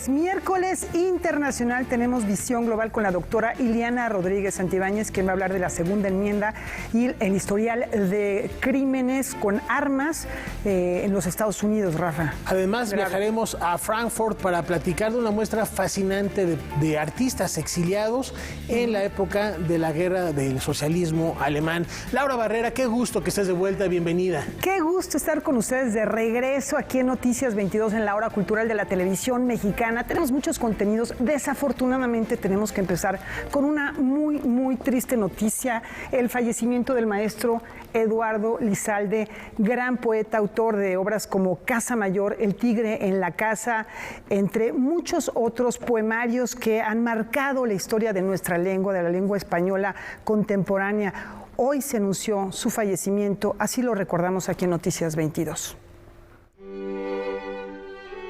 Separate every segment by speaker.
Speaker 1: es miércoles internacional, tenemos visión global con la doctora Iliana Rodríguez Santibáñez, quien va a hablar de la segunda enmienda y el historial de crímenes con armas en los Estados Unidos, Rafa.
Speaker 2: Además, viajaremos a Frankfurt para platicar de una muestra fascinante de artistas exiliados en la época de la guerra del socialismo alemán. Laura Barrera, qué gusto que estés de vuelta, bienvenida.
Speaker 1: Qué gusto estar con ustedes de regreso aquí en Noticias 22 en la hora cultural de la televisión mexicana. Tenemos muchos contenidos. Desafortunadamente tenemos que empezar con una muy triste noticia: el fallecimiento del maestro Eduardo Lizalde, gran poeta, autor de obras como Casa Mayor, El tigre en la casa, entre muchos otros poemarios que han marcado la historia de nuestra lengua, de la lengua española contemporánea. Hoy se anunció su fallecimiento, así lo recordamos aquí en Noticias 22.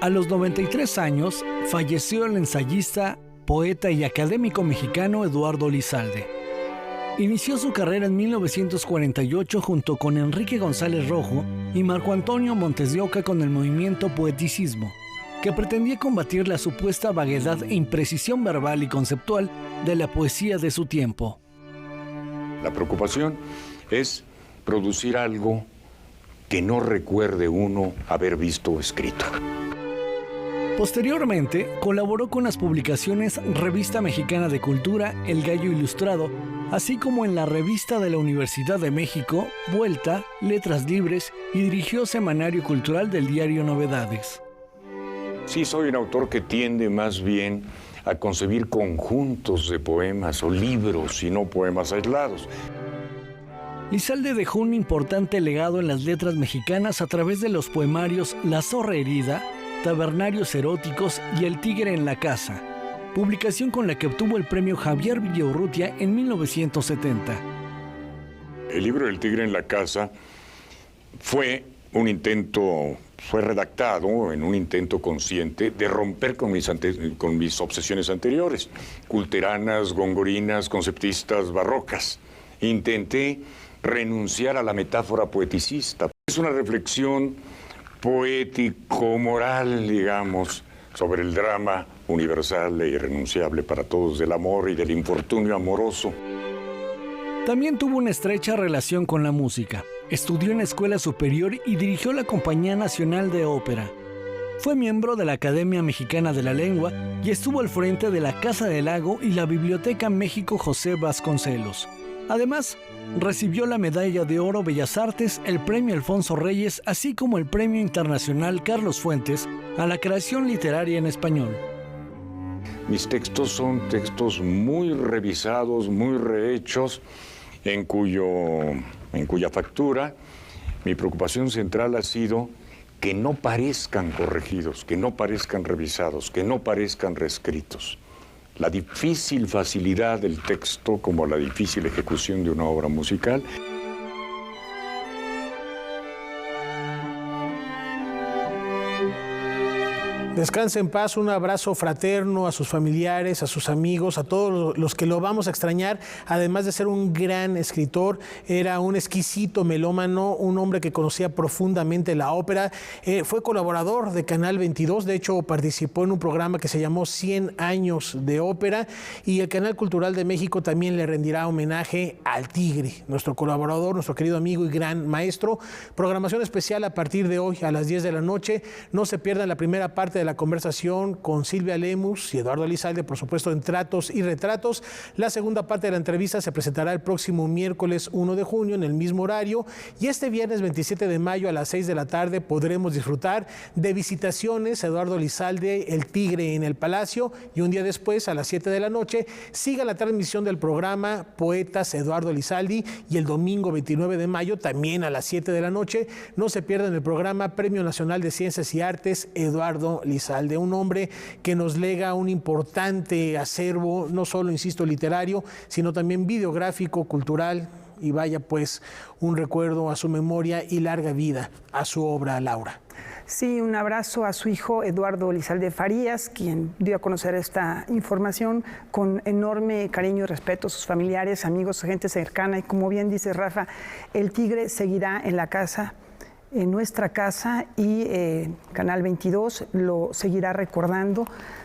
Speaker 3: A los 93 años falleció el ensayista, poeta y académico mexicano Eduardo Lizalde. Inició su carrera en 1948 junto con Enrique González Rojo y Marco Antonio Montes de Oca con el movimiento Poeticismo, que pretendía combatir la supuesta vaguedad e imprecisión verbal y conceptual de la poesía de su tiempo.
Speaker 4: La preocupación es producir algo que no recuerde uno haber visto escrito.
Speaker 3: Posteriormente, colaboró con las publicaciones Revista Mexicana de Cultura, El Gallo Ilustrado, así como en la Revista de la Universidad de México, Vuelta, Letras Libres, y dirigió Semanario Cultural del diario Novedades.
Speaker 4: Sí, soy un autor que tiende más bien a concebir conjuntos de poemas o libros y no poemas aislados.
Speaker 3: Lizalde dejó un importante legado en las letras mexicanas a través de los poemarios La zorra herida, Tabernarios eróticos y El tigre en la casa, publicación con la que obtuvo el premio Javier Villaurrutia en 1970.
Speaker 4: El libro El tigre en la casa fue redactado en un intento consciente de romper con mis obsesiones anteriores, culteranas, gongorinas, conceptistas, barrocas. Intenté renunciar a la metáfora poeticista. Es una reflexión poético-moral, digamos, sobre el drama universal e irrenunciable para todos del amor y del infortunio amoroso.
Speaker 3: También tuvo una estrecha relación con la música. Estudió en la escuela superior y dirigió la Compañía Nacional de Ópera. Fue miembro de la Academia Mexicana de la Lengua y estuvo al frente de la Casa del Lago y la Biblioteca México José Vasconcelos. Además, recibió la Medalla de Oro Bellas Artes, el Premio Alfonso Reyes, así como el Premio Internacional Carlos Fuentes a la creación literaria en español.
Speaker 4: Mis textos son textos muy revisados, muy rehechos, en cuya factura mi preocupación central ha sido que no parezcan corregidos, que no parezcan revisados, que no parezcan reescritos. La difícil facilidad del texto como la difícil ejecución de una obra musical.
Speaker 2: Descanse en paz, un abrazo fraterno a sus familiares, a sus amigos, a todos los que lo vamos a extrañar. Además de ser un gran escritor, era un exquisito melómano, un hombre que conocía profundamente la ópera. Fue colaborador de Canal 22, de hecho participó en un programa que se llamó 100 años de ópera, y el Canal Cultural de México también le rendirá homenaje al Tigre, nuestro colaborador, nuestro querido amigo y gran maestro. Programación especial a partir de hoy a las 10 de la noche. No se pierdan la primera parte de la conversación con Silvia Lemus y Eduardo Lizalde, por supuesto, en Tratos y Retratos. La segunda parte de la entrevista se presentará el próximo miércoles 1 de junio en el mismo horario, y este viernes 27 de mayo a las 6 de la tarde podremos disfrutar de Visitaciones, Eduardo Lizalde, El Tigre en el Palacio, y un día después a las 7 de la noche siga la transmisión del programa Poetas Eduardo Lizalde, y el domingo 29 de mayo también a las 7 de la noche no se pierdan el programa Premio Nacional de Ciencias y Artes Eduardo Lizalde, un hombre que nos lega un importante acervo, no solo, insisto, literario, sino también videográfico, cultural, y vaya pues un recuerdo a su memoria y larga vida a su obra, Laura.
Speaker 1: Sí, un abrazo a su hijo Eduardo Lizalde Farías, quien dio a conocer esta información con enorme cariño y respeto a sus familiares, amigos, gente cercana, y como bien dice Rafa, el Tigre seguirá en la casa en nuestra casa y Canal 22 lo seguirá recordando.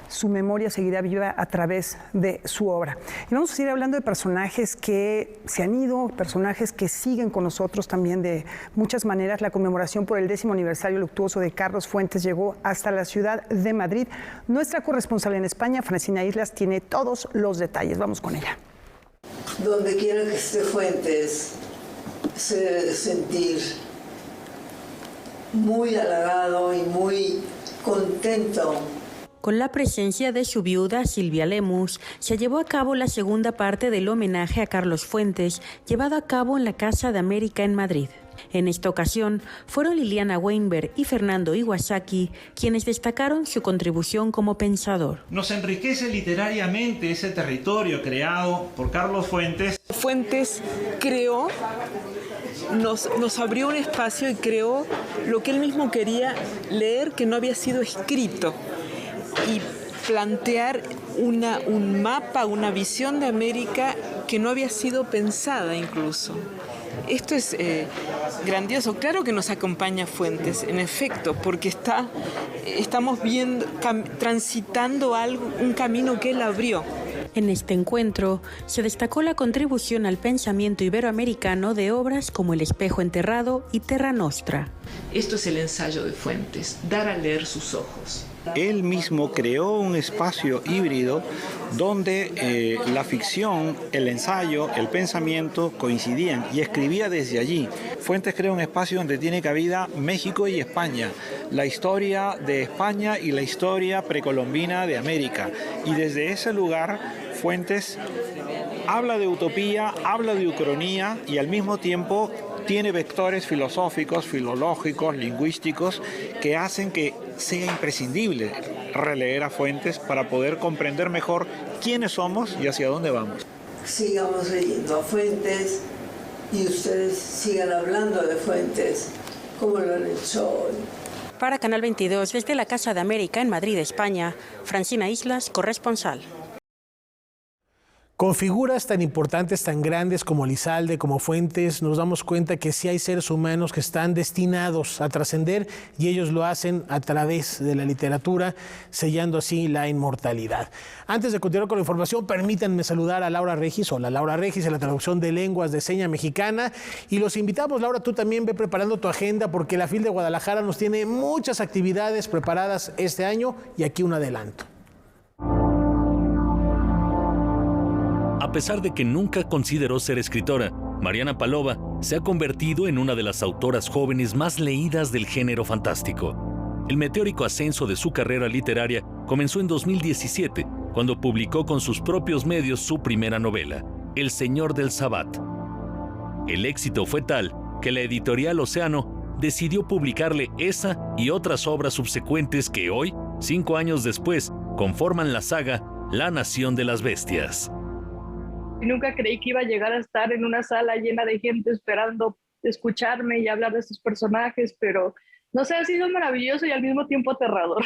Speaker 1: Su memoria seguirá viva a través de su obra. Y vamos a seguir hablando de personajes que se han ido, personajes que siguen con nosotros también de muchas maneras. La conmemoración por el 10º aniversario luctuoso de Carlos Fuentes llegó hasta la ciudad de Madrid. Nuestra corresponsal en España, Francina Islas, tiene todos los detalles. Vamos con ella.
Speaker 5: Donde quiera que esté Fuentes, se debe sentir muy halagado y muy contento.
Speaker 6: Con la presencia de su viuda Silvia Lemus, se llevó a cabo la segunda parte del homenaje a Carlos Fuentes, llevado a cabo en la Casa de América en Madrid. En esta ocasión, fueron Liliana Weinberg y Fernando Iwasaki quienes destacaron su contribución como pensador.
Speaker 7: Nos enriquece literariamente ese territorio creado por Carlos Fuentes.
Speaker 8: Fuentes creó, nos abrió un espacio y creó lo que él mismo quería leer, que no había sido escrito, y plantear un mapa, una visión de América que no había sido pensada incluso. Esto es grandioso. Claro que nos acompaña Fuentes, en efecto, porque estamos transitando un camino que él abrió.
Speaker 6: En este encuentro se destacó la contribución al pensamiento iberoamericano de obras como El espejo enterrado y Terra Nostra.
Speaker 8: Esto es el ensayo de Fuentes, dar a leer sus ojos.
Speaker 9: Él mismo creó un espacio híbrido donde la ficción, el ensayo, el pensamiento coincidían y escribía desde allí. Fuentes creó un espacio donde tiene cabida México y España, la historia de España y la historia precolombina de América. Y desde ese lugar Fuentes habla de utopía, habla de ucronía y al mismo tiempo tiene vectores filosóficos, filológicos, lingüísticos que hacen que sea imprescindible releer a Fuentes para poder comprender mejor quiénes somos y hacia dónde vamos.
Speaker 5: Sigamos leyendo a Fuentes y ustedes sigan hablando de Fuentes como lo han hecho hoy.
Speaker 6: Para Canal 22, desde la Casa de América en Madrid, España, Francina Islas, corresponsal.
Speaker 2: Con figuras tan importantes, tan grandes como Elizalde, como Fuentes, nos damos cuenta que sí hay seres humanos que están destinados a trascender y ellos lo hacen a través de la literatura, sellando así la inmortalidad. Antes de continuar con la información, permítanme saludar a Laura Regis. Hola, Laura Regis, en la traducción de lenguas de seña mexicana. Y los invitamos, Laura, tú también ve preparando tu agenda porque la FIL de Guadalajara nos tiene muchas actividades preparadas este año y aquí un adelanto.
Speaker 10: A pesar de que nunca consideró ser escritora, Mariana Palova se ha convertido en una de las autoras jóvenes más leídas del género fantástico. El meteórico ascenso de su carrera literaria comenzó en 2017, cuando publicó con sus propios medios su primera novela, El Señor del Sabbat. El éxito fue tal que la editorial Océano decidió publicarle esa y otras obras subsecuentes que hoy, 5 años después, conforman la saga La Nación de las Bestias.
Speaker 11: Nunca creí que iba a llegar a estar en una sala llena de gente esperando escucharme y hablar de estos personajes, pero no sé, ha sido maravilloso y al mismo tiempo aterrador.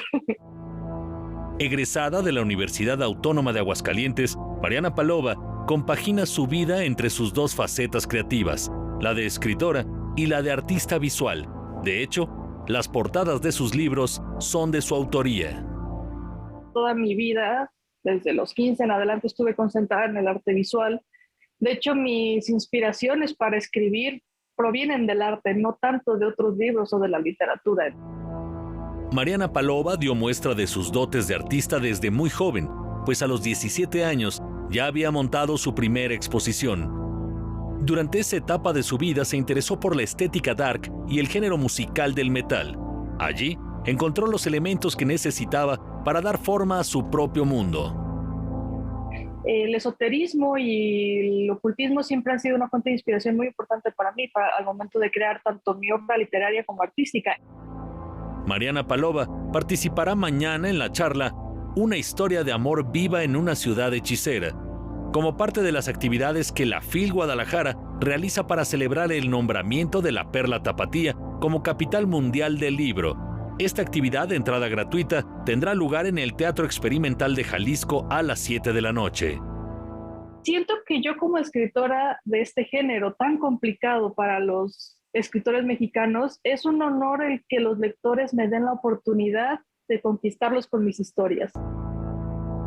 Speaker 10: Egresada de la Universidad Autónoma de Aguascalientes, Mariana Palova compagina su vida entre sus dos facetas creativas, la de escritora y la de artista visual. De hecho, las portadas de sus libros son de su autoría.
Speaker 11: Toda mi vida, desde los 15 en adelante, estuve concentrada en el arte visual. De hecho, mis inspiraciones para escribir provienen del arte, no tanto de otros libros o de la literatura.
Speaker 10: Mariana Palova dio muestra de sus dotes de artista desde muy joven, pues a los 17 años ya había montado su primera exposición. Durante esa etapa de su vida se interesó por la estética dark y el género musical del metal. Allí encontró los elementos que necesitaba para dar forma a su propio mundo.
Speaker 11: El esoterismo y el ocultismo siempre han sido una fuente de inspiración muy importante para mí al momento de crear tanto mi obra literaria como artística.
Speaker 10: Mariana Palova participará mañana en la charla Una historia de amor viva en una ciudad hechicera, como parte de las actividades que la FIL Guadalajara realiza para celebrar el nombramiento de la Perla Tapatía como capital mundial del libro. Esta actividad de entrada gratuita tendrá lugar en el Teatro Experimental de Jalisco a las 7 de la noche.
Speaker 11: Siento que yo como escritora de este género tan complicado para los escritores mexicanos, es un honor el que los lectores me den la oportunidad de conquistarlos con mis historias.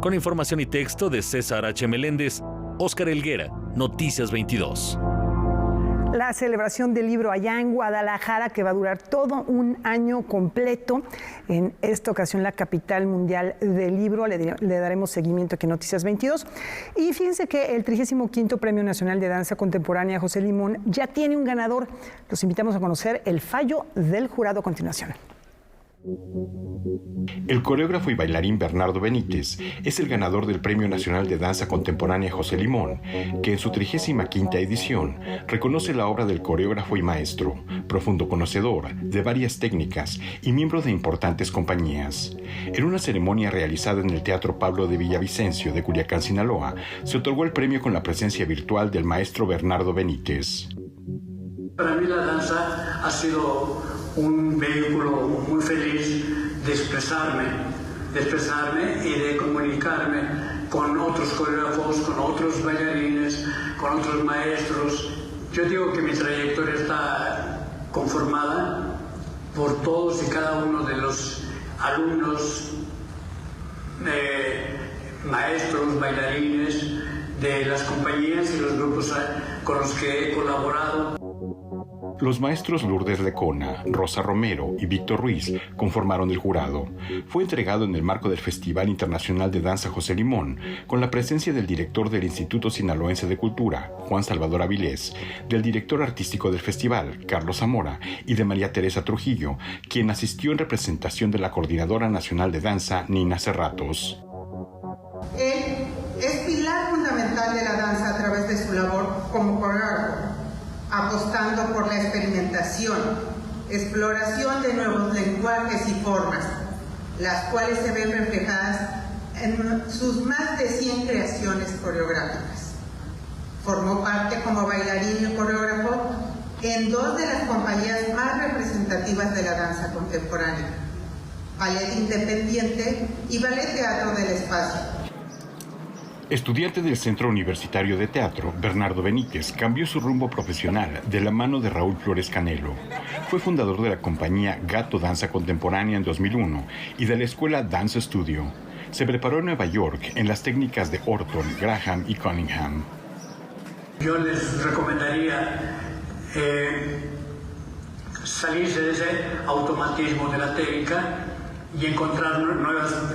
Speaker 10: Con información y texto de César H. Meléndez, Óscar Helguera, Noticias 22.
Speaker 1: La celebración del libro allá en Guadalajara, que va a durar todo un año completo. En esta ocasión, la capital mundial del libro. Le daremos seguimiento aquí en Noticias 22. Y fíjense que el 35º Premio Nacional de Danza Contemporánea José Limón ya tiene un ganador. Los invitamos a conocer el fallo del jurado a continuación.
Speaker 12: El coreógrafo y bailarín Bernardo Benítez es el ganador del Premio Nacional de Danza Contemporánea José Limón, que en su 35ª edición reconoce la obra del coreógrafo y maestro, profundo conocedor de varias técnicas y miembro de importantes compañías. En una ceremonia realizada en el Teatro Pablo de Villavicencio de Culiacán, Sinaloa, se otorgó el premio con la presencia virtual del maestro Bernardo Benítez.
Speaker 13: Para mí la danza ha sido un vehículo muy feliz de expresarme y de comunicarme con otros coreógrafos, con otros bailarines, con otros maestros. Yo digo que mi trayectoria está conformada por todos y cada uno de los alumnos, maestros, bailarines de las compañías y los grupos con los que he colaborado.
Speaker 12: Los maestros Lourdes Lecona, Rosa Romero y Víctor Ruiz conformaron el jurado. Fue entregado en el marco del Festival Internacional de Danza José Limón, con la presencia del director del Instituto Sinaloense de Cultura, Juan Salvador Avilés, del director artístico del festival, Carlos Zamora, y de María Teresa Trujillo, quien asistió en representación de la Coordinadora Nacional de Danza, Nina Cerratos.
Speaker 14: Él es pilar fundamental de la danza a través de su labor como coreógrafo, apostando por la experimentación, exploración de nuevos lenguajes y formas, las cuales se ven reflejadas en sus más de 100 creaciones coreográficas. Formó parte como bailarín y coreógrafo en 2 de las compañías más representativas de la danza contemporánea, Ballet Independiente y Ballet Teatro del Espacio.
Speaker 12: Estudiante del Centro Universitario de Teatro, Bernardo Benítez cambió su rumbo profesional de la mano de Raúl Flores Canelo. Fue fundador de la compañía Gato Danza Contemporánea en 2001 y de la escuela Dance Studio. Se preparó en Nueva York en las técnicas de Orton, Graham y Cunningham.
Speaker 13: Yo les recomendaría salirse de ese automatismo de la técnica y encontrar nuevas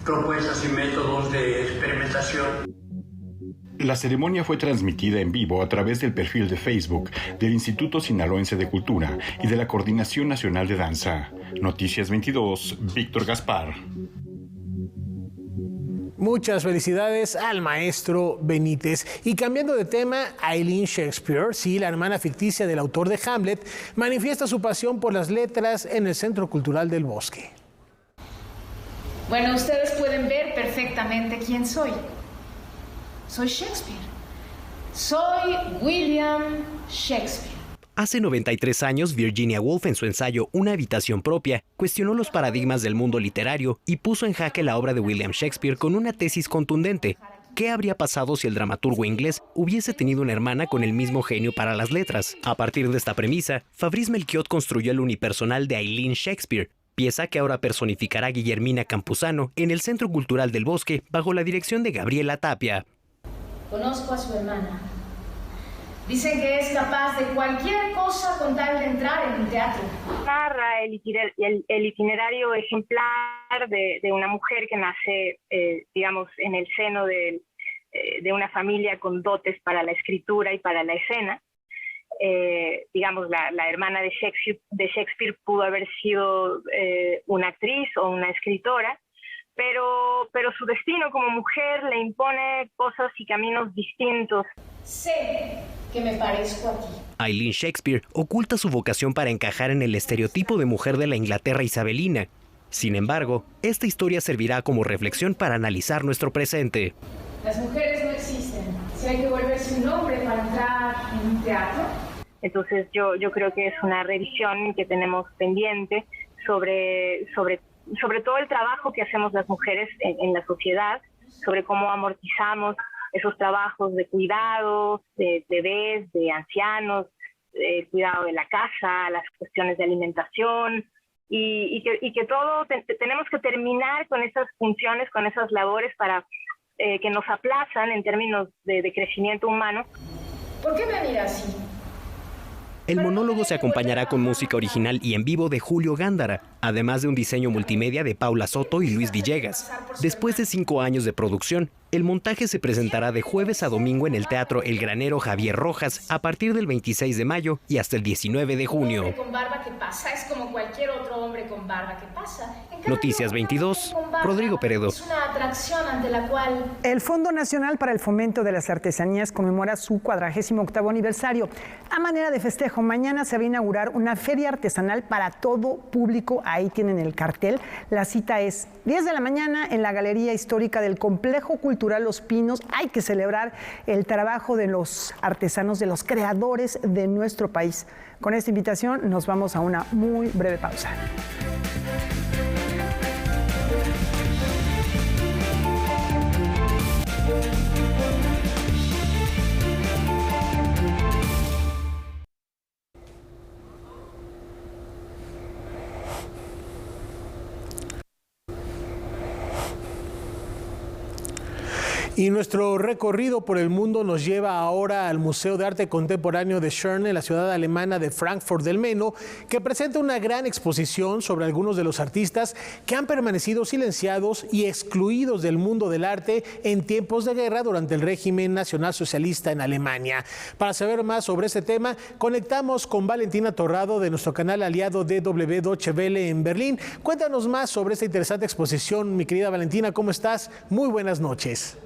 Speaker 13: propuestas y métodos de experimentación.
Speaker 12: La ceremonia fue transmitida en vivo a través del perfil de Facebook del Instituto Sinaloense de Cultura y de la Coordinación Nacional de Danza. Noticias 22, Víctor Gaspar.
Speaker 2: Muchas felicidades al maestro Benítez. Y cambiando de tema, Eileen Shakespeare, sí, la hermana ficticia del autor de Hamlet, manifiesta su pasión por las letras en el Centro Cultural del Bosque.
Speaker 15: Bueno, ustedes pueden ver perfectamente quién soy. Soy Shakespeare. Soy William Shakespeare.
Speaker 16: Hace 93 años, Virginia Woolf, en su ensayo Una habitación propia, cuestionó los paradigmas del mundo literario y puso en jaque la obra de William Shakespeare con una tesis contundente. ¿Qué habría pasado si el dramaturgo inglés hubiese tenido una hermana con el mismo genio para las letras? A partir de esta premisa, Fabrice Melchiot construyó el unipersonal de Eileen Shakespeare, pieza que ahora personificará Guillermina Campuzano en el Centro Cultural del Bosque bajo la dirección de Gabriela Tapia.
Speaker 15: Conozco a su hermana. Dicen que es capaz de cualquier cosa con tal de entrar en un teatro.
Speaker 17: Narra el itinerario ejemplar de una mujer que nace, digamos, en el seno de una familia con dotes para la escritura y para la escena. Digamos, la hermana de Shakespeare pudo haber sido una actriz o una escritora, pero su destino como mujer le impone cosas y caminos distintos.
Speaker 15: Sé que me parezco a ti.
Speaker 16: Eileen Shakespeare oculta su vocación para encajar en el estereotipo de mujer de la Inglaterra isabelina. Sin embargo, esta historia servirá como reflexión para analizar nuestro presente.
Speaker 15: Las mujeres no existen. Si hay que volverse un hombre para entrar en un teatro.
Speaker 17: Entonces yo creo que es una revisión que tenemos pendiente sobre todo el trabajo que hacemos las mujeres en la sociedad, sobre cómo amortizamos esos trabajos de cuidado, de bebés, de ancianos, el cuidado de la casa, las cuestiones de alimentación, y que todo tenemos que terminar con esas funciones, con esas labores para que nos aplazan en términos de crecimiento humano.
Speaker 15: ¿Por qué me mira así?
Speaker 16: El monólogo se acompañará con música original y en vivo de Julio Gándara, además de un diseño multimedia de Paula Soto y Luis Villegas. Después de 5 años de producción, el montaje se presentará de jueves a domingo en el Teatro El Granero Javier Rojas a partir del 26 de mayo y hasta el 19 de junio.
Speaker 15: Un hombre con barba que pasa es como cualquier otro hombre con barba que pasa.
Speaker 16: Noticias 22, Rodrigo Peredo.
Speaker 15: Es una atracción ante la cual...
Speaker 1: El Fondo Nacional para el Fomento de las Artesanías conmemora su 48º aniversario. A manera de festejo, mañana se va a inaugurar una feria artesanal para todo público. Ahí tienen el cartel. La cita es 10 de la mañana en la Galería Histórica del Complejo Cultural Los Pinos. Hay que celebrar el trabajo de los artesanos, de los creadores de nuestro país. Con esta invitación nos vamos a una muy breve pausa.
Speaker 2: Y nuestro recorrido por el mundo nos lleva ahora al Museo de Arte Contemporáneo de Schöne, la ciudad alemana de Frankfurt del Meno, que presenta una gran exposición sobre algunos de los artistas que han permanecido silenciados y excluidos del mundo del arte en tiempos de guerra durante el régimen nacionalsocialista en Alemania. Para saber más sobre este tema, conectamos con Valentina Torrado de nuestro canal aliado DW Deutsche Welle en Berlín. Cuéntanos más sobre esta interesante exposición, mi querida Valentina. ¿Cómo estás? Muy buenas noches.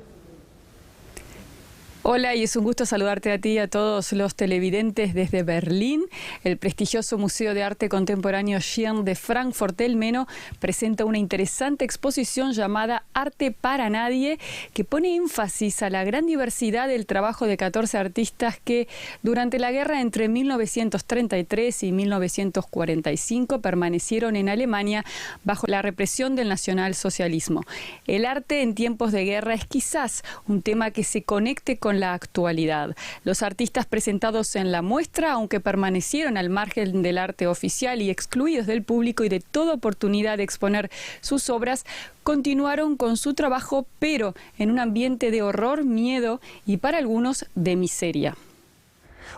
Speaker 18: Hola, y es un gusto saludarte a ti y a todos los televidentes desde Berlín. El prestigioso Museo de Arte Contemporáneo Schirn de Frankfurt del Meno presenta una interesante exposición llamada Arte para Nadie, que pone énfasis a la gran diversidad del trabajo de 14 artistas que durante la guerra entre 1933 y 1945 permanecieron en Alemania bajo la represión del nacionalsocialismo. El arte en tiempos de guerra es quizás un tema que se conecte con la actualidad. Los artistas presentados en la muestra, aunque permanecieron al margen del arte oficial y excluidos del público y de toda oportunidad de exponer sus obras, continuaron con su trabajo, pero en un ambiente de horror, miedo y para algunos de miseria.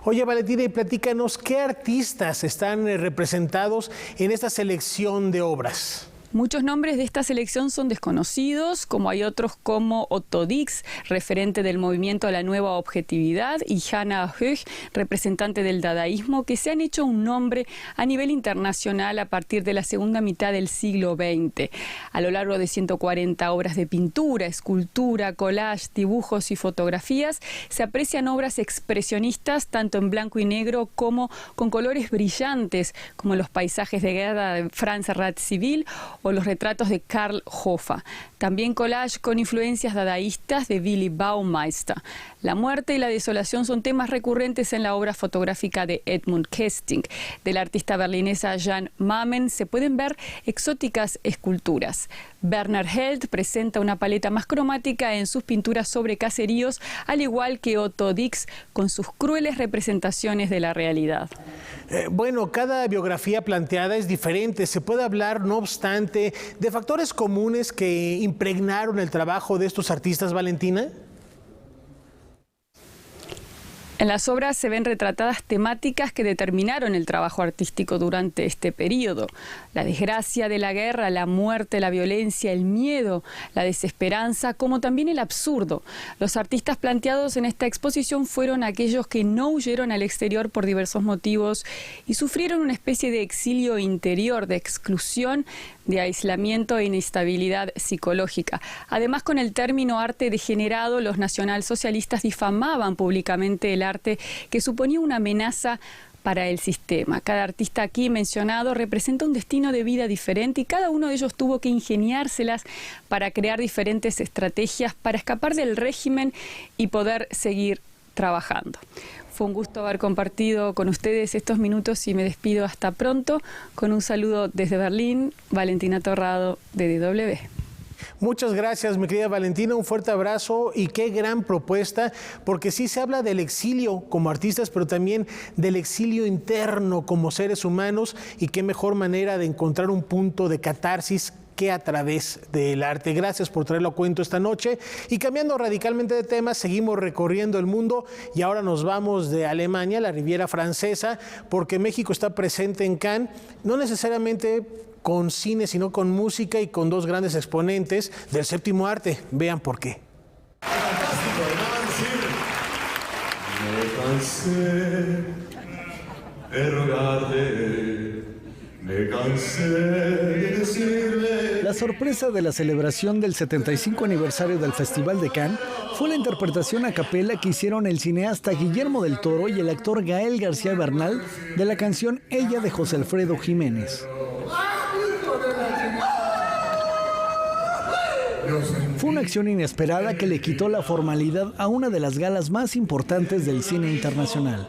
Speaker 2: Oye, Valentina, y platícanos, ¿qué artistas están representados en esta selección de obras?
Speaker 18: Muchos nombres de esta selección son desconocidos, como hay otros como Otto Dix, referente del movimiento a la nueva objetividad, y Hannah Höch, representante del dadaísmo, que se han hecho un nombre a nivel internacional a partir de la segunda mitad del siglo XX. A lo largo de 140 obras de pintura, escultura, collage, dibujos y fotografías, se aprecian obras expresionistas tanto en blanco y negro como con colores brillantes, como los paisajes de guerra de Franz Radziwiłł o los retratos de Karl Hoffa. También collage con influencias dadaístas de Willy Baumeister. La muerte y la desolación son temas recurrentes en la obra fotográfica de Edmund Kesting. De la artista berlinesa Jan Mamen se pueden ver exóticas esculturas. Werner Held presenta una paleta más cromática en sus pinturas sobre caseríos, al igual que Otto Dix, con sus crueles representaciones de la realidad.
Speaker 2: Bueno, cada biografía planteada es diferente. Se puede hablar, no obstante, de factores comunes que impregnaron el trabajo de estos artistas, Valentina.
Speaker 18: En las obras se ven retratadas temáticas que determinaron el trabajo artístico durante este periodo. La desgracia de la guerra, la muerte, la violencia, el miedo, la desesperanza, como también el absurdo. Los artistas planteados en esta exposición fueron aquellos que no huyeron al exterior por diversos motivos y sufrieron una especie de exilio interior, de exclusión, de aislamiento e inestabilidad psicológica. Además, con el término arte degenerado, los nacionalsocialistas difamaban públicamente el arte, que suponía una amenaza para el sistema. Cada artista aquí mencionado representa un destino de vida diferente y cada uno de ellos tuvo que ingeniárselas para crear diferentes estrategias para escapar del régimen y poder seguir trabajando. Fue un gusto haber compartido con ustedes estos minutos y me despido hasta pronto con un saludo desde Berlín, Valentina Torrado de DW.
Speaker 2: Muchas gracias, mi querida Valentina, un fuerte abrazo y qué gran propuesta, porque sí se habla del exilio como artistas, pero también del exilio interno como seres humanos, y qué mejor manera de encontrar un punto de catarsis que a través del arte. Gracias por traerlo a cuento esta noche. Y cambiando radicalmente de tema, seguimos recorriendo el mundo y ahora nos vamos de Alemania, la Riviera Francesa, porque México está presente en Cannes, no necesariamente con cine, sino con música y con dos grandes exponentes del séptimo arte. Vean por qué.
Speaker 3: La sorpresa de la celebración del 75 aniversario del Festival de Cannes fue la interpretación a capela que hicieron el cineasta Guillermo del Toro y el actor Gael García Bernal de la canción Ella de José Alfredo Jiménez. Fue una acción inesperada que le quitó la formalidad a una de las galas más importantes del cine internacional.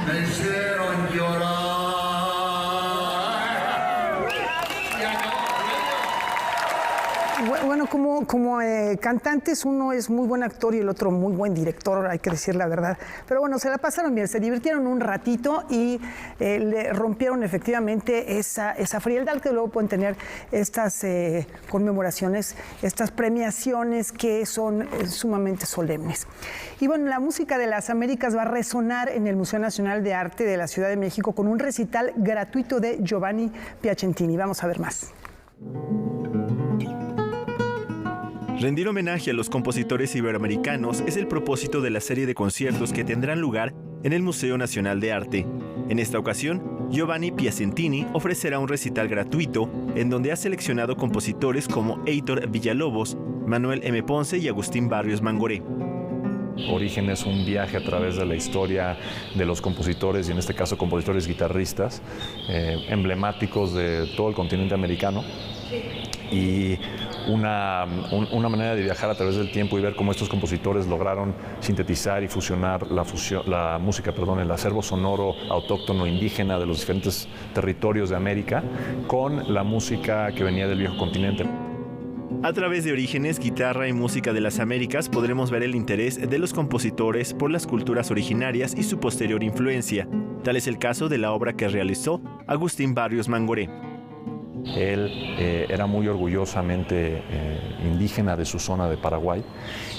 Speaker 19: Me hicieron llorar.
Speaker 1: Bueno, como cantantes, uno es muy buen actor y el otro muy buen director, hay que decir la verdad. Pero bueno, se la pasaron bien, se divirtieron un ratito y le rompieron efectivamente esa frialdad que luego pueden tener estas conmemoraciones, estas premiaciones que son sumamente solemnes. Y bueno, la música de las Américas va a resonar en el Museo Nacional de Arte de la Ciudad de México con un recital gratuito de Giovanni Piacentini. Vamos a ver más.
Speaker 20: Rendir homenaje a los compositores iberoamericanos es el propósito de la serie de conciertos que tendrán lugar en el Museo Nacional de Arte. En esta ocasión, Giovanni Piacentini ofrecerá un recital gratuito en donde ha seleccionado compositores como Heitor Villalobos, Manuel M. Ponce y Agustín Barrios Mangoré.
Speaker 21: Origen es un viaje a través de la historia de los compositores, y en este caso compositores guitarristas, emblemáticos de todo el continente americano. Y una manera de viajar a través del tiempo y ver cómo estos compositores lograron sintetizar y fusionar la música, el acervo sonoro autóctono indígena de los diferentes territorios de América con la música que venía del viejo continente.
Speaker 20: A través de Orígenes, Guitarra y Música de las Américas podremos ver el interés de los compositores por las culturas originarias y su posterior influencia. Tal es el caso de la obra que realizó Agustín Barrios Mangoré.
Speaker 21: Él era muy orgullosamente indígena de su zona de Paraguay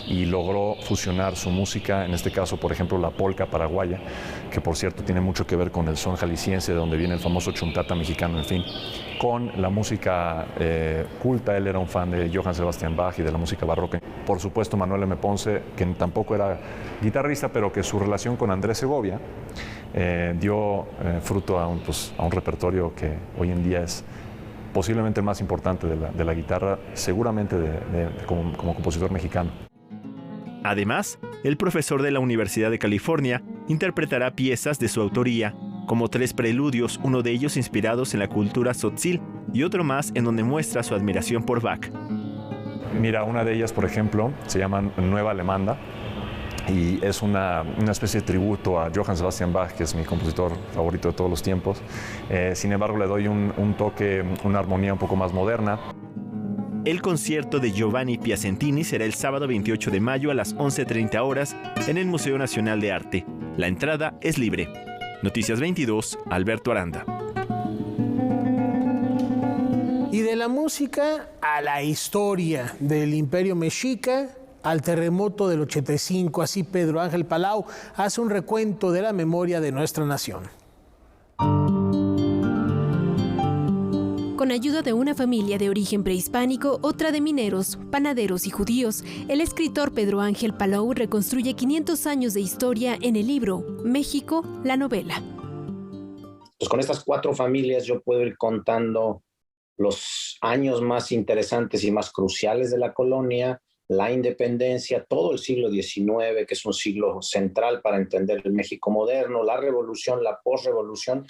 Speaker 21: y logró fusionar su música, en este caso, por ejemplo, la polca paraguaya, que por cierto tiene mucho que ver con el son jalisciense, de donde viene el famoso chuntata mexicano, en fin, con la música culta. Él era un fan de Johann Sebastian Bach y de la música barroca. Por supuesto, Manuel M. Ponce, que tampoco era guitarrista, pero que su relación con Andrés Segovia dio fruto a un repertorio que hoy en día es posiblemente el más importante de la guitarra, seguramente como compositor mexicano.
Speaker 20: Además, el profesor de la Universidad de California interpretará piezas de su autoría, como 3 preludios, uno de ellos inspirados en la cultura tzotzil y otro más en donde muestra su admiración por Bach.
Speaker 21: Mira, una de ellas, por ejemplo, se llama Nueva Alemanda, y es una especie de tributo a Johann Sebastian Bach, que es mi compositor favorito de todos los tiempos. Sin embargo, le doy un toque, una armonía un poco más moderna.
Speaker 20: El concierto de Giovanni Piacentini será el sábado 28 de mayo a las 11:30 horas en el Museo Nacional de Arte. La entrada es libre. Noticias 22, Alberto Aranda.
Speaker 2: Y de la música a la historia del Imperio Mexica, al terremoto del 85, así Pedro Ángel Palau hace un recuento de la memoria de nuestra nación.
Speaker 22: Con ayuda de una familia de origen prehispánico, otra de mineros, panaderos y judíos, el escritor Pedro Ángel Palau reconstruye 500 años de historia en el libro México, la novela.
Speaker 23: Pues con estas 4 familias yo puedo ir contando los años más interesantes y más cruciales de la colonia, la independencia, todo el siglo XIX, que es un siglo central para entender el México moderno, la revolución, la posrevolución.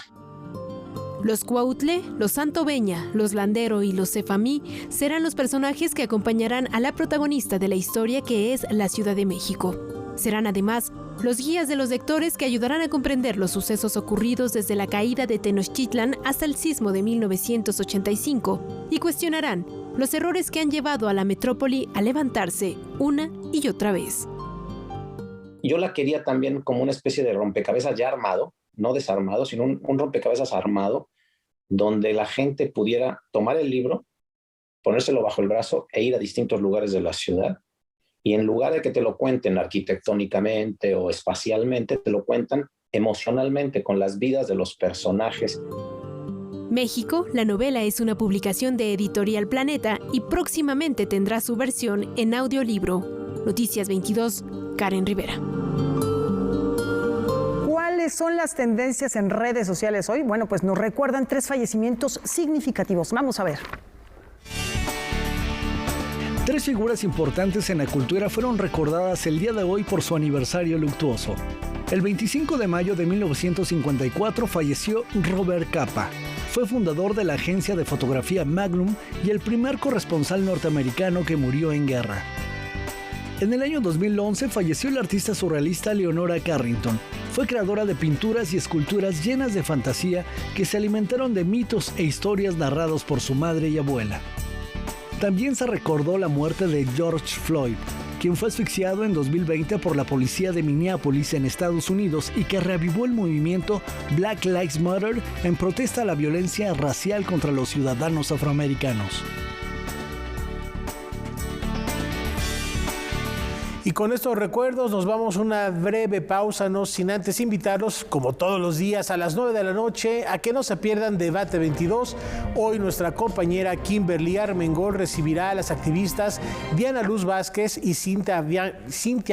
Speaker 22: Los Cuautle, los Santoveña, los Landero y los Cefamí serán los personajes que acompañarán a la protagonista de la historia que es la Ciudad de México. Serán además los guías de los lectores que ayudarán a comprender los sucesos ocurridos desde la caída de Tenochtitlan hasta el sismo de 1985 y cuestionarán los errores que han llevado a la metrópoli a levantarse una y otra vez.
Speaker 23: Yo la quería también como una especie de rompecabezas ya armado, no desarmado, sino un rompecabezas armado, donde la gente pudiera tomar el libro, ponérselo bajo el brazo e ir a distintos lugares de la ciudad. Y en lugar de que te lo cuenten arquitectónicamente o espacialmente, te lo cuentan emocionalmente con las vidas de los personajes.
Speaker 22: México, la novela es una publicación de Editorial Planeta y próximamente tendrá su versión en audiolibro. Noticias 22, Karen Rivera.
Speaker 1: ¿Cuáles son las tendencias en redes sociales hoy? Bueno, pues nos recuerdan 3 fallecimientos significativos. Vamos a ver.
Speaker 3: 3 figuras importantes en la cultura fueron recordadas el día de hoy por su aniversario luctuoso. El 25 de mayo de 1954 falleció Robert Capa. Fue fundador de la agencia de fotografía Magnum y el primer corresponsal norteamericano que murió en guerra. En el año 2011 falleció la artista surrealista Leonora Carrington. Fue creadora de pinturas y esculturas llenas de fantasía que se alimentaron de mitos e historias narrados por su madre y abuela. También se recordó la muerte de George Floyd, quien fue asfixiado en 2020 por la policía de Minneapolis en Estados Unidos y que reavivó el movimiento Black Lives Matter en protesta a la violencia racial contra los ciudadanos afroamericanos.
Speaker 2: Y con estos recuerdos nos vamos a una breve pausa, no sin antes invitarlos, como todos los días, a las 9 de la noche, a que no se pierdan Debate 22. Hoy nuestra compañera Kimberly Armengol recibirá a las activistas Diana Luz Vázquez y Cintia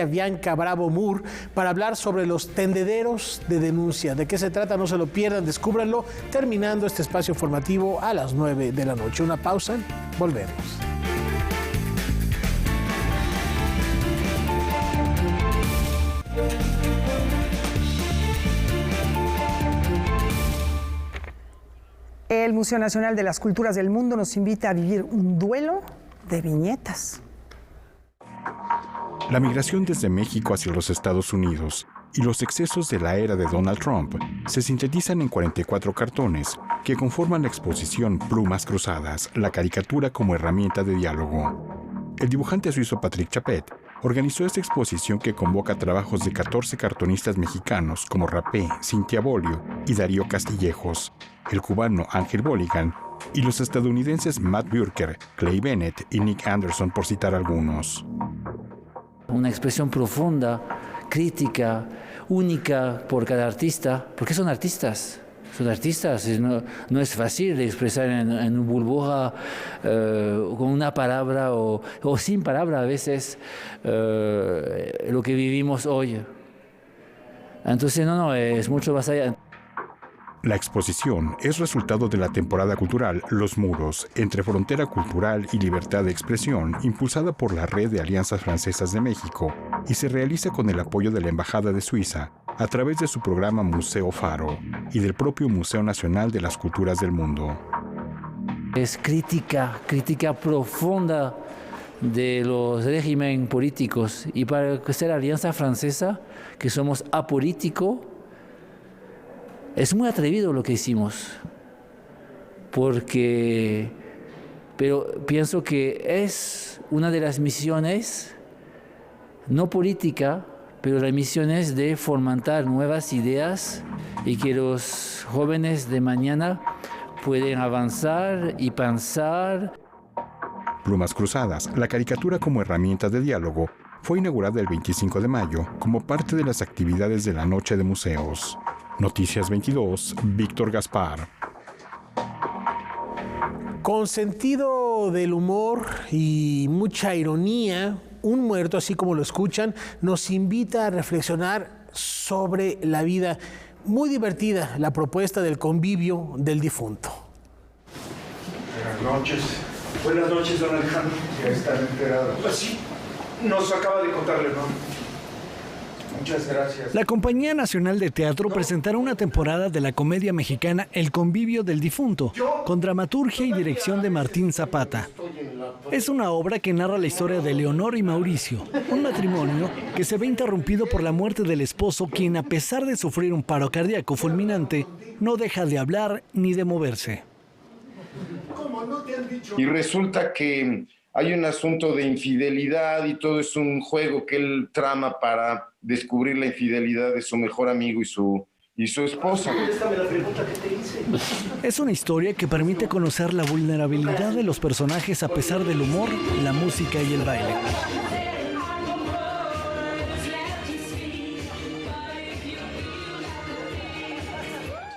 Speaker 2: Bianca Bravo Moore para hablar sobre los tendederos de denuncia. ¿De qué se trata? No se lo pierdan, descúbranlo, terminando este espacio informativo a las 9 de la noche. Una pausa, volvemos.
Speaker 1: El Museo Nacional de las Culturas del Mundo nos invita a vivir un duelo de viñetas.
Speaker 12: La migración desde México hacia los Estados Unidos y los excesos de la era de Donald Trump se sintetizan en 44 cartones que conforman la exposición Plumas Cruzadas, la caricatura como herramienta de diálogo. El dibujante suizo Patrick Chapet organizó esta exposición que convoca trabajos de 14 cartonistas mexicanos como Rapé, Cintia Bolio y Darío Castillejos, el cubano Ángel Bolligan y los estadounidenses Matt Burker, Clay Bennett y Nick Anderson, por citar algunos.
Speaker 4: Una expresión profunda, crítica, única por cada artista, porque son artistas. Son artistas, no es fácil de expresar en una burbuja con una palabra o sin palabra a veces lo que vivimos hoy. Entonces no, es mucho más allá.
Speaker 12: La exposición es resultado de la temporada cultural Los Muros, entre frontera cultural y libertad de expresión, impulsada por la Red de Alianzas Francesas de México, y se realiza con el apoyo de la Embajada de Suiza, a través de su programa Museo Faro y del propio Museo Nacional de las Culturas del Mundo.
Speaker 4: Es crítica profunda de los regímenes políticos, y para ser Alianza Francesa, que somos apolíticos, es muy atrevido lo que hicimos, pero pienso que es una de las misiones, no política, pero la misión es de fomentar nuevas ideas y que los jóvenes de mañana pueden avanzar y pensar.
Speaker 12: Plumas Cruzadas, la caricatura como herramienta de diálogo, fue inaugurada el 25 de mayo como parte de las actividades de la Noche de Museos. Noticias 22, Víctor Gaspar.
Speaker 2: Con sentido del humor y mucha ironía, Un Muerto, así como lo escuchan, nos invita a reflexionar sobre la vida. Muy divertida la propuesta del convivio del difunto.
Speaker 7: Buenas noches, don Alejandro. Ya están enterados. Pues sí, nos acaba de contarle, ¿no? Muchas gracias.
Speaker 3: La Compañía Nacional de Teatro presentará una temporada de la comedia mexicana El Convivio del Difunto, con dramaturgia y dirección de Martín Zapata. Es una obra que narra la historia de Leonor y Mauricio, un matrimonio que se ve interrumpido por la muerte del esposo, quien, a pesar de sufrir un paro cardíaco fulminante, no deja de hablar ni de moverse.
Speaker 5: Y resulta que hay un asunto de infidelidad y todo es un juego que él trama para descubrir la infidelidad de su mejor amigo y su esposa.
Speaker 3: Es una historia que permite conocer la vulnerabilidad de los personajes a pesar del humor, la música y el baile.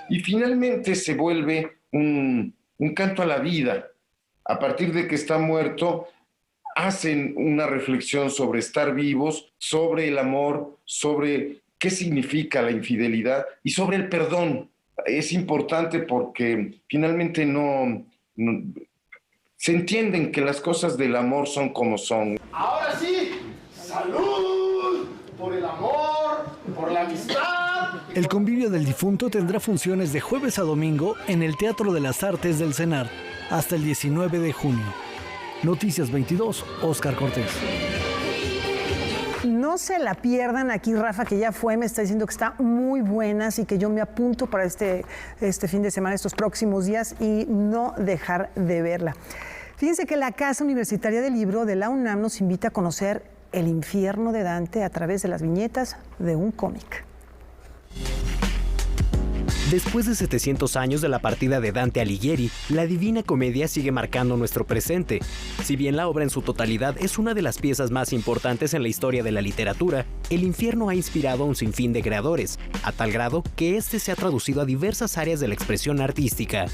Speaker 5: Y finalmente se vuelve un canto a la vida. A partir de que está muerto, hacen una reflexión sobre estar vivos, sobre el amor, sobre qué significa la infidelidad y sobre el perdón. Es importante porque finalmente no se entienden que las cosas del amor son como son.
Speaker 19: Ahora sí, salud por el amor, por la amistad.
Speaker 3: El Convivio del Difunto tendrá funciones de jueves a domingo en el Teatro de las Artes del CENAR hasta el 19 de junio. Noticias 22, Óscar Cortés.
Speaker 1: No se la pierdan aquí, Rafa, que ya fue, me está diciendo que está muy buena, así que yo me apunto para este fin de semana, estos próximos días, y no dejar de verla. Fíjense que la Casa Universitaria del Libro de la UNAM nos invita a conocer el infierno de Dante a través de las viñetas de un cómic.
Speaker 16: Después de 700 años de la partida de Dante Alighieri, la Divina Comedia sigue marcando nuestro presente. Si bien la obra en su totalidad es una de las piezas más importantes en la historia de la literatura, el infierno ha inspirado a un sinfín de creadores, a tal grado que este se ha traducido a diversas áreas de la expresión artística.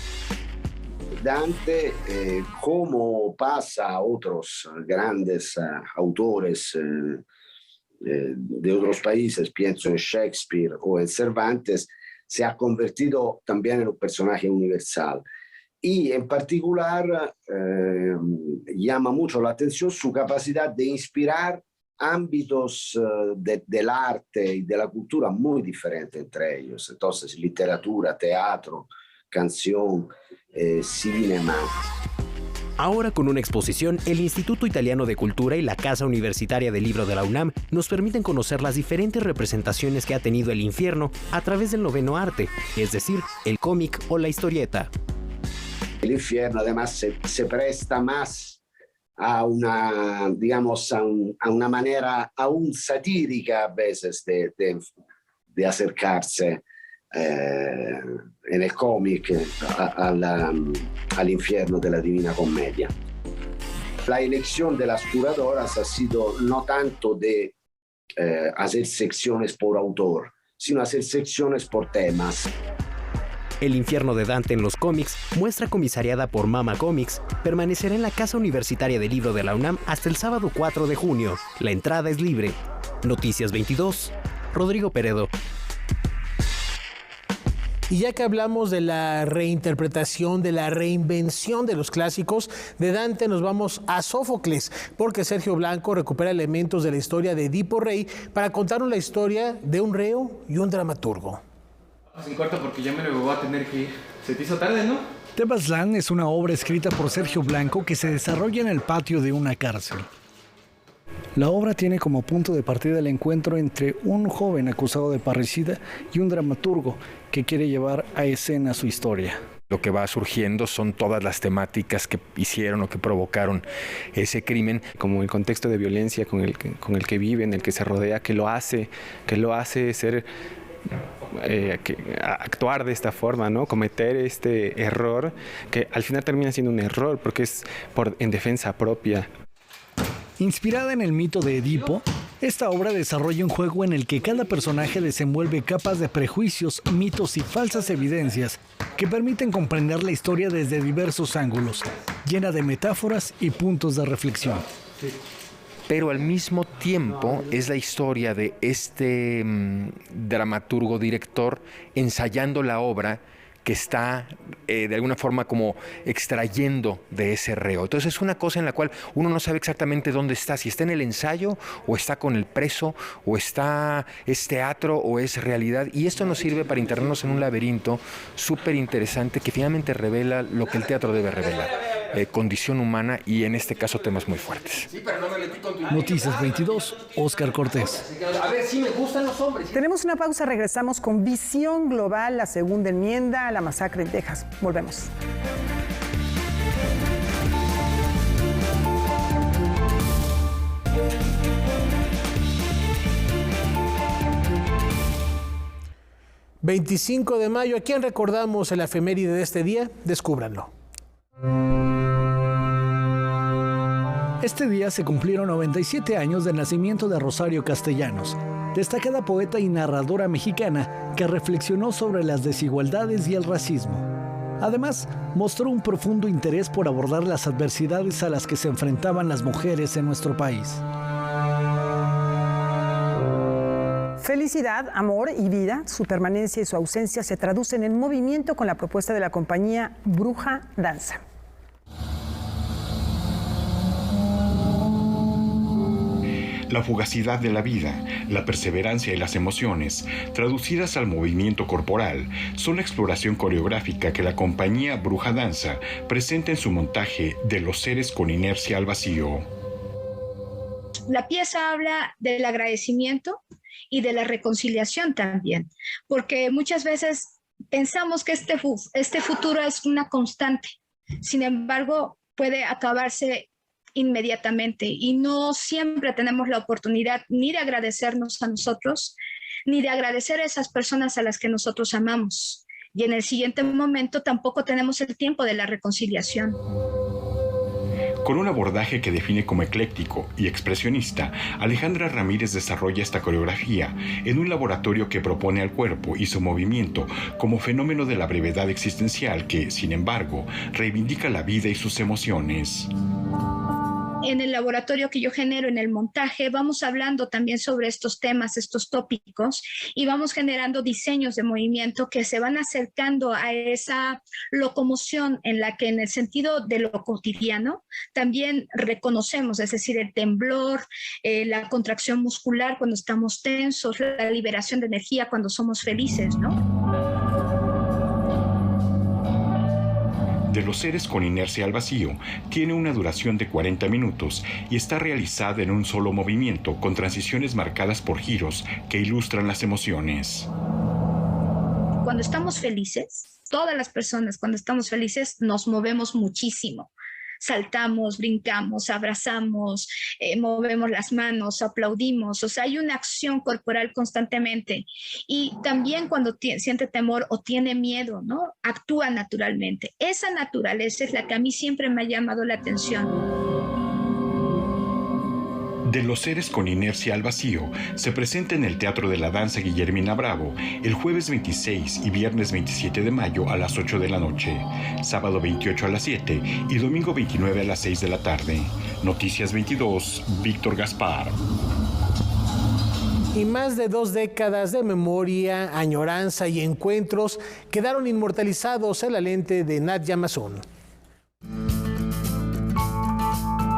Speaker 8: Dante, como pasa a otros grandes autores de otros países, pienso en Shakespeare o en Cervantes, se ha convertido también en un personaje universal. Y en particular llama mucho la atención su capacidad de inspirar ámbitos del arte y de la cultura muy diferentes entre ellos. Entonces, literatura, teatro, canción, cinema.
Speaker 16: Ahora, con una exposición, el Instituto Italiano de Cultura y la Casa Universitaria del Libro de la UNAM nos permiten conocer las diferentes representaciones que ha tenido el infierno a través del noveno arte, es decir, el cómic o la historieta.
Speaker 8: El infierno además se presta más a una, digamos, a una manera aún satírica a veces de acercarse en el cómic al infierno de la Divina Comedia. La elección de las curadoras ha sido no tanto de hacer secciones por autor, sino hacer secciones por temas.
Speaker 16: El infierno de Dante en los cómics, muestra comisariada por Mama Comics, permanecerá en la Casa Universitaria del Libro de la UNAM hasta el sábado 4 de junio. La entrada es libre. Noticias 22, Rodrigo Peredo.
Speaker 2: Y ya que hablamos de la reinterpretación, de la reinvención de los clásicos, de Dante nos vamos a Sófocles, porque Sergio Blanco recupera elementos de la historia de Edipo Rey para contarnos la historia de un reo y un dramaturgo.
Speaker 9: Sin corto porque ya me lo voy a tener que ir. Se te hizo tarde, ¿no?
Speaker 3: Tebastlán es una obra escrita por Sergio Blanco que se desarrolla en el patio de una cárcel. La obra tiene como punto de partida el encuentro entre un joven acusado de parricida y un dramaturgo que quiere llevar a escena su historia.
Speaker 24: Lo que va surgiendo son todas las temáticas que hicieron o que provocaron ese crimen.
Speaker 25: Como el contexto de violencia con el que vive, en el que se rodea, que lo hace ser... actuar de esta forma, ¿no? Cometer este error, que al final termina siendo un error porque es en defensa propia.
Speaker 3: Inspirada en el mito de Edipo, esta obra desarrolla un juego en el que cada personaje desenvuelve capas de prejuicios, mitos y falsas evidencias que permiten comprender la historia desde diversos ángulos, llena de metáforas y puntos de reflexión.
Speaker 24: Pero al mismo tiempo es la historia de este dramaturgo, director, ensayando la obra que está de alguna forma como extrayendo de ese reo. Entonces es una cosa en la cual uno no sabe exactamente dónde está, si está en el ensayo o está con el preso o es teatro o es realidad, y esto nos sirve para internarnos en un laberinto súper interesante que finalmente revela lo que el teatro debe revelar, condición humana y en este caso temas muy fuertes.
Speaker 3: Noticias 22, Óscar Cortés.
Speaker 6: A ver, sí me gustan los hombres.
Speaker 1: Tenemos una pausa, regresamos con Visión Global, la segunda enmienda a la masacre en Texas. Volvemos.
Speaker 2: ...25 de mayo, ¿a quién recordamos el efeméride de este día? Descúbranlo.
Speaker 3: Este día se cumplieron 97 años del nacimiento de Rosario Castellanos, destacada poeta y narradora mexicana que reflexionó sobre las desigualdades y el racismo. Además, mostró un profundo interés por abordar las adversidades a las que se enfrentaban las mujeres en nuestro país.
Speaker 1: Felicidad, amor y vida, su permanencia y su ausencia se traducen en movimiento con la propuesta de la compañía Bruja Danza.
Speaker 12: La fugacidad de la vida, la perseverancia y las emociones, traducidas al movimiento corporal, son la exploración coreográfica que la compañía Bruja Danza presenta en su montaje de Los seres con inercia al vacío.
Speaker 15: La pieza habla del agradecimiento y de la reconciliación también, porque muchas veces pensamos que este futuro es una constante, sin embargo puede acabarse inmediatamente y no siempre tenemos la oportunidad ni de agradecernos a nosotros, ni de agradecer a esas personas a las que nosotros amamos. Y en el siguiente momento tampoco tenemos el tiempo de la reconciliación.
Speaker 12: Con un abordaje que define como ecléctico y expresionista, Alejandra Ramírez desarrolla esta coreografía en un laboratorio que propone al cuerpo y su movimiento como fenómeno de la brevedad existencial que, sin embargo, reivindica la vida y sus emociones.
Speaker 15: En el laboratorio que yo genero en el montaje, vamos hablando también sobre estos temas, estos tópicos, y vamos generando diseños de movimiento que se van acercando a esa locomoción en la que en el sentido de lo cotidiano también reconocemos, es decir, el temblor, la contracción muscular cuando estamos tensos, la liberación de energía cuando somos felices, ¿no?
Speaker 12: De Los seres con inercia al vacío, tiene una duración de 40 minutos y está realizada en un solo movimiento con transiciones marcadas por giros que ilustran las emociones.
Speaker 15: Cuando estamos felices, todas las personas cuando estamos felices nos movemos muchísimo. Saltamos, brincamos, abrazamos, movemos las manos, aplaudimos, o sea, hay una acción corporal constantemente. Y también cuando siente temor o tiene miedo, ¿no? Actúa naturalmente. Esa naturaleza es la que a mí siempre me ha llamado la atención.
Speaker 12: De Los seres con inercia al vacío se presenta en el Teatro de la Danza Guillermina Bravo el jueves 26 y viernes 27 de mayo a las 8 de la noche, sábado 28 a las 7 y domingo 29 a las 6 de la tarde. Noticias 22, Víctor Gaspar.
Speaker 2: Y más de 2 décadas de memoria, añoranza y encuentros quedaron inmortalizados en la lente de Nadia Masoon.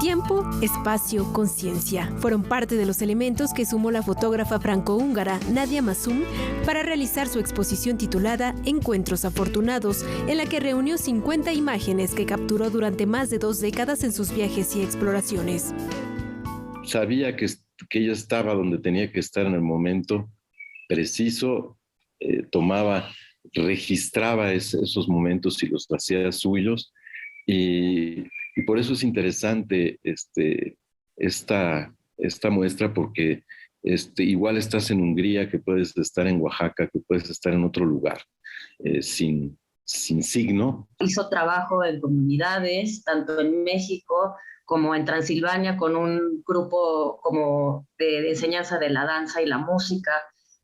Speaker 22: Tiempo, espacio, conciencia fueron parte de los elementos que sumó la fotógrafa franco-húngara Nadia Masoon para realizar su exposición titulada Encuentros Afortunados, en la que reunió 50 imágenes que capturó durante más de 2 décadas en sus viajes y exploraciones.
Speaker 10: Sabía que ella estaba donde tenía que estar en el momento preciso, registraba esos momentos y los hacía suyos, y por eso es interesante esta muestra, porque igual estás en Hungría, que puedes estar en Oaxaca, que puedes estar en otro lugar, sin signo.
Speaker 11: Hizo trabajo en comunidades, tanto en México como en Transilvania, con un grupo como de enseñanza de la danza y la música.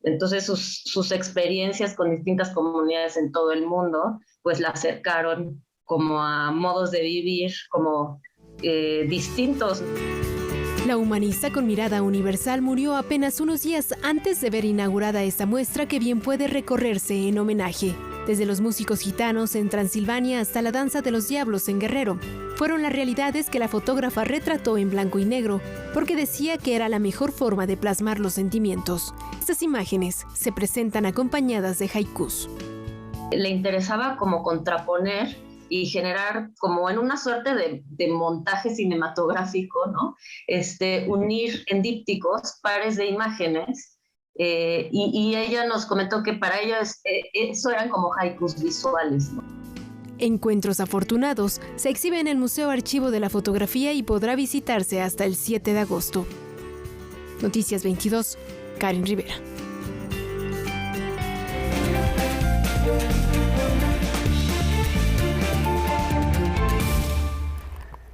Speaker 11: Entonces sus experiencias con distintas comunidades en todo el mundo, pues la acercaron como a modos de vivir, como distintos.
Speaker 22: La humanista con mirada universal murió apenas unos días antes de ver inaugurada esta muestra que bien puede recorrerse en homenaje. Desde los músicos gitanos en Transilvania hasta la danza de los diablos en Guerrero, fueron las realidades que la fotógrafa retrató en blanco y negro porque decía que era la mejor forma de plasmar los sentimientos. Estas imágenes se presentan acompañadas de haikus.
Speaker 11: Le interesaba como contraponer y generar como en una suerte de montaje cinematográfico, ¿no? Unir en dípticos pares de imágenes y ella nos comentó que para ella eso eran como haikus visuales, ¿no?
Speaker 22: Encuentros Afortunados se exhibe en el Museo Archivo de la Fotografía y podrá visitarse hasta el 7 de agosto. Noticias 22, Karen Rivera.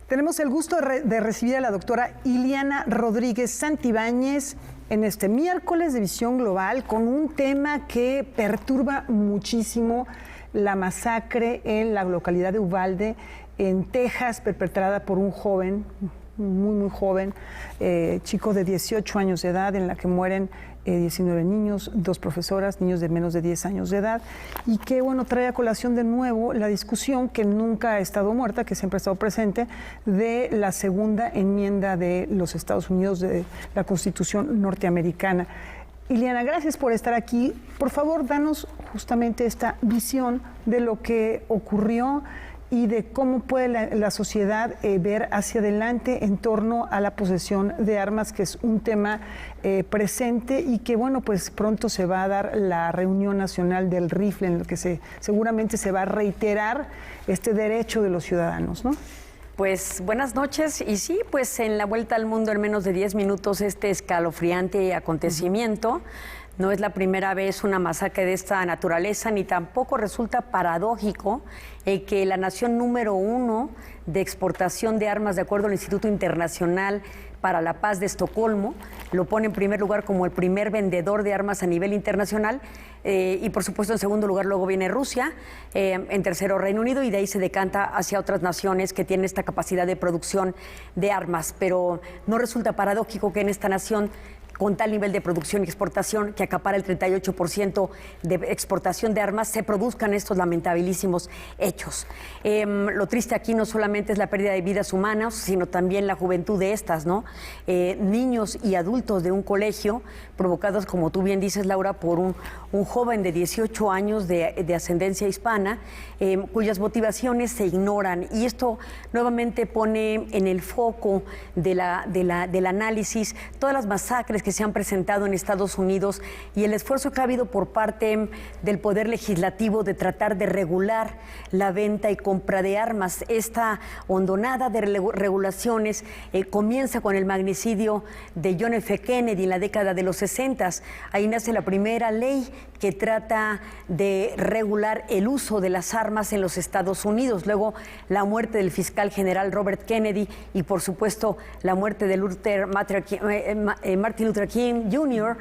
Speaker 1: Tenemos el gusto de recibir a la doctora Iliana Rodríguez Santibáñez en este miércoles de Visión Global con un tema que perturba muchísimo: la masacre en la localidad de Uvalde, en Texas, perpetrada por un joven, muy joven, chico de 18 años de edad, en la que mueren 19 niños, 2 profesoras, niños de menos de 10 años de edad, y que, bueno, trae a colación de nuevo la discusión que nunca ha estado muerta, que siempre ha estado presente, de la segunda enmienda de los Estados Unidos de la Constitución norteamericana. Iliana, gracias por estar aquí. Por favor, danos justamente esta visión de lo que ocurrió y de cómo puede la sociedad ver hacia adelante en torno a la posesión de armas, que es un tema presente y que, bueno, pues pronto se va a dar la reunión nacional del rifle, en lo que seguramente se va a reiterar este derecho de los ciudadanos, ¿no?
Speaker 13: Pues buenas noches, y sí, pues en la vuelta al mundo en menos de 10 minutos este escalofriante acontecimiento. No es la primera vez una masacre de esta naturaleza, ni tampoco resulta paradójico que la nación número 1 de exportación de armas, de acuerdo al Instituto Internacional para la Paz de Estocolmo, lo pone en primer lugar como el primer vendedor de armas a nivel internacional, y por supuesto en segundo lugar luego viene Rusia, en tercero Reino Unido, y de ahí se decanta hacia otras naciones que tienen esta capacidad de producción de armas. Pero no resulta paradójico que en esta nación con tal nivel de producción y exportación, que acapara el 38% de exportación de armas, se produzcan estos lamentabilísimos hechos. Lo triste aquí no solamente es la pérdida de vidas humanas, sino también la juventud de estas, ¿no? Niños y adultos de un colegio, provocados, como tú bien dices, Laura, por un joven de 18 años de ascendencia hispana, cuyas motivaciones se ignoran. Y esto nuevamente pone en el foco del análisis todas las masacres que se han presentado en Estados Unidos y el esfuerzo que ha habido por parte del Poder Legislativo de tratar de regular la venta y compra de armas. Esta hondonada de regulaciones comienza con el magnicidio de John F. Kennedy en la década de los 60. Ahí nace la primera ley que trata de regular el uso de las armas en los Estados Unidos. Luego la muerte del fiscal general Robert Kennedy y, por supuesto, la muerte de Martin Luther King Jr.,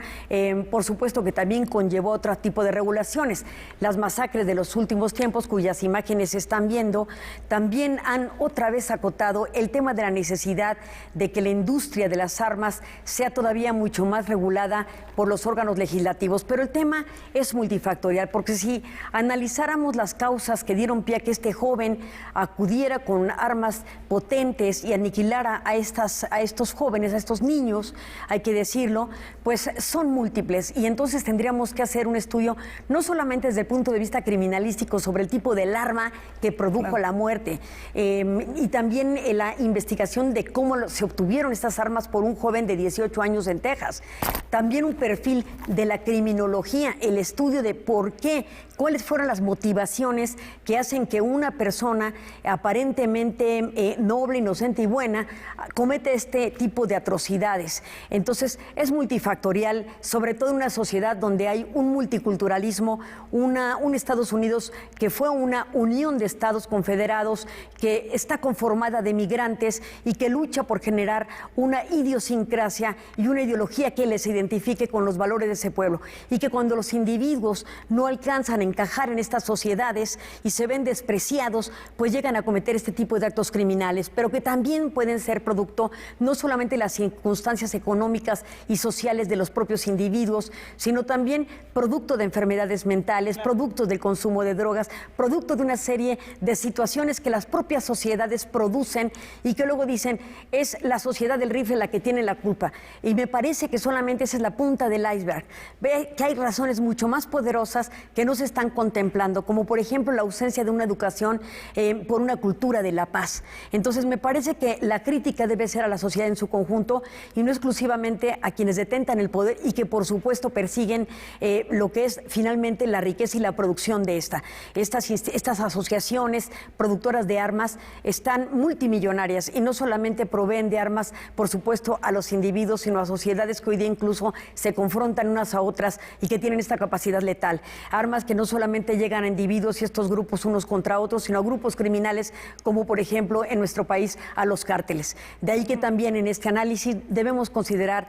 Speaker 13: por supuesto que también conllevó otro tipo de regulaciones. Las masacres de los últimos tiempos, cuyas imágenes se están viendo, también han otra vez acotado el tema de la necesidad de que la industria de las armas sea todavía mucho más regulada por los órganos legislativos. Pero el tema es multifactorial, porque si analizáramos las causas que dieron pie a que este joven acudiera con armas potentes y aniquilara a estos jóvenes, a estos niños, hay que decirlo, pues son múltiples, y entonces tendríamos que hacer un estudio no solamente desde el punto de vista criminalístico sobre el tipo del arma que produjo la muerte, y también la investigación de cómo se obtuvieron estas armas por un joven de 18 años en Texas. También un perfil de la criminología, el estudio de por qué, cuáles fueron las motivaciones que hacen que una persona aparentemente noble, inocente y buena comete este tipo de atrocidades. Entonces es multifactorial, sobre todo en una sociedad donde hay un multiculturalismo, un Estados Unidos que fue una unión de estados confederados que está conformada de migrantes y que lucha por generar una idiosincrasia y una ideología que les identifique con los valores de ese pueblo, y que cuando los individuos no alcanzan a encajar en estas sociedades y se ven despreciados, pues llegan a cometer este tipo de actos criminales, pero que también pueden ser producto no solamente de las circunstancias económicas y sociales de los propios individuos, sino también producto de enfermedades mentales, producto del consumo de drogas, producto de una serie de situaciones que las propias sociedades producen y que luego dicen, es la sociedad del rifle la que tiene la culpa. Y me parece que solamente esa es la punta del iceberg. Ve que hay razones mucho más poderosas que no se están contemplando, como por ejemplo la ausencia de una educación por una cultura de la paz. Entonces me parece que la crítica debe ser a la sociedad en su conjunto y no exclusivamente a quienes detentan el poder y que por supuesto persiguen lo que es finalmente la riqueza y la producción de estas asociaciones productoras de armas están multimillonarias y no solamente proveen de armas, por supuesto, a los individuos, sino a sociedades que hoy día incluso se confrontan unas a otras y que tienen esta capacidad letal. Armas que no solamente llegan a individuos y estos grupos unos contra otros, sino a grupos criminales como por ejemplo en nuestro país a los cárteles. De ahí que también en este análisis debemos considerar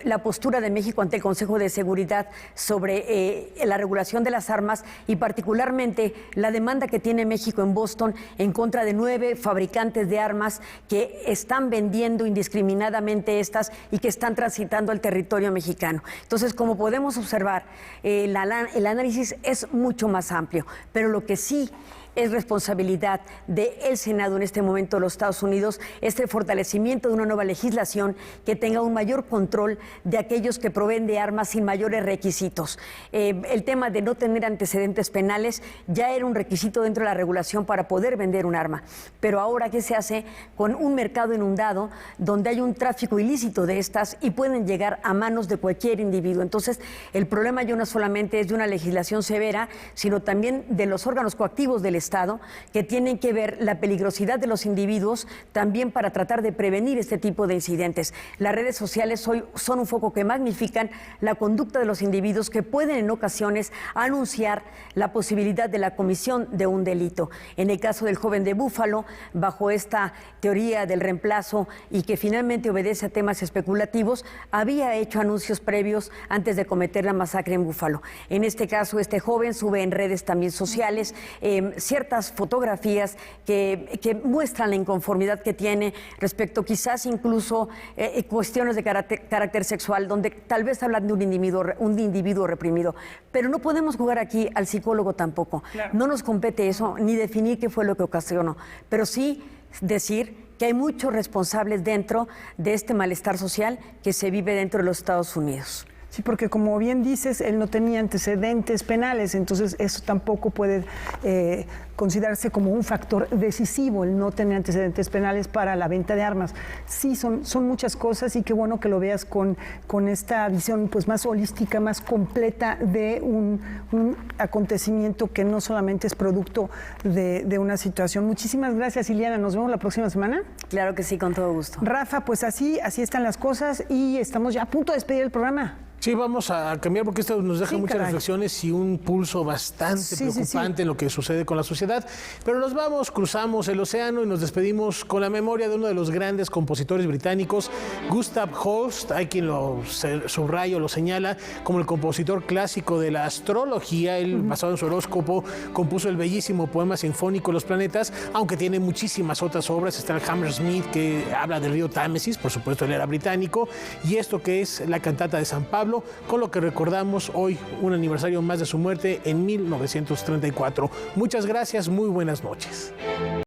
Speaker 13: la postura de México ante el Consejo de Seguridad sobre la regulación de las armas y particularmente la demanda que tiene México en Boston en contra de 9 fabricantes de armas que están vendiendo indiscriminadamente estas y que están transitando el territorio mexicano. Entonces, como podemos observar, el análisis es mucho más amplio, pero lo que sí es responsabilidad del Senado en este momento de los Estados Unidos este fortalecimiento de una nueva legislación que tenga un mayor control de aquellos que proveen de armas sin mayores requisitos. El tema de no tener antecedentes penales ya era un requisito dentro de la regulación para poder vender un arma, pero ahora ¿qué se hace con un mercado inundado donde hay un tráfico ilícito de estas y pueden llegar a manos de cualquier individuo? Entonces, el problema ya no solamente es de una legislación severa, sino también de los órganos coactivos del Estado que tienen que ver la peligrosidad de los individuos también para tratar de prevenir este tipo de incidentes. Las redes sociales hoy son un foco que magnifican la conducta de los individuos que pueden en ocasiones anunciar la posibilidad de la comisión de un delito. En el caso del joven de Búfalo, bajo esta teoría del reemplazo y que finalmente obedece a temas especulativos, había hecho anuncios previos antes de cometer la masacre en Búfalo. En este caso, este joven sube en redes también sociales ciertas fotografías que muestran la inconformidad que tiene respecto quizás incluso cuestiones de carácter sexual, donde tal vez hablan de un individuo reprimido. Pero no podemos jugar aquí al psicólogo tampoco. Claro. No nos compete eso, ni definir qué fue lo que ocasionó, pero sí decir que hay muchos responsables dentro de este malestar social que se vive dentro de los Estados Unidos.
Speaker 1: Sí, porque como bien dices, él no tenía antecedentes penales, entonces eso tampoco puede considerarse como un factor decisivo, el no tener antecedentes penales para la venta de armas. Sí, son muchas cosas y qué bueno que lo veas con esta visión pues más holística, más completa de un acontecimiento que no solamente es producto de una situación. Muchísimas gracias, Ileana. Nos vemos la próxima semana.
Speaker 13: Claro que sí, con todo gusto.
Speaker 1: Rafa, pues así están las cosas y estamos ya a punto de despedir el programa.
Speaker 2: Sí, vamos a cambiar porque esto nos deja muchas reflexiones y un pulso bastante preocupante en lo que sucede con la sociedad. Pero nos vamos, cruzamos el océano y nos despedimos con la memoria de uno de los grandes compositores británicos, Gustav Holst. Hay quien lo subraya o lo señala como el compositor clásico de la astrología. Él, basado en su horóscopo, compuso el bellísimo poema sinfónico Los planetas, aunque tiene muchísimas otras obras. Está el Hammersmith, que habla del río Támesis, por supuesto él era británico, y esto que es la cantata de San Pablo, con lo que recordamos hoy un aniversario más de su muerte en 1934. Muchas gracias, muy buenas noches.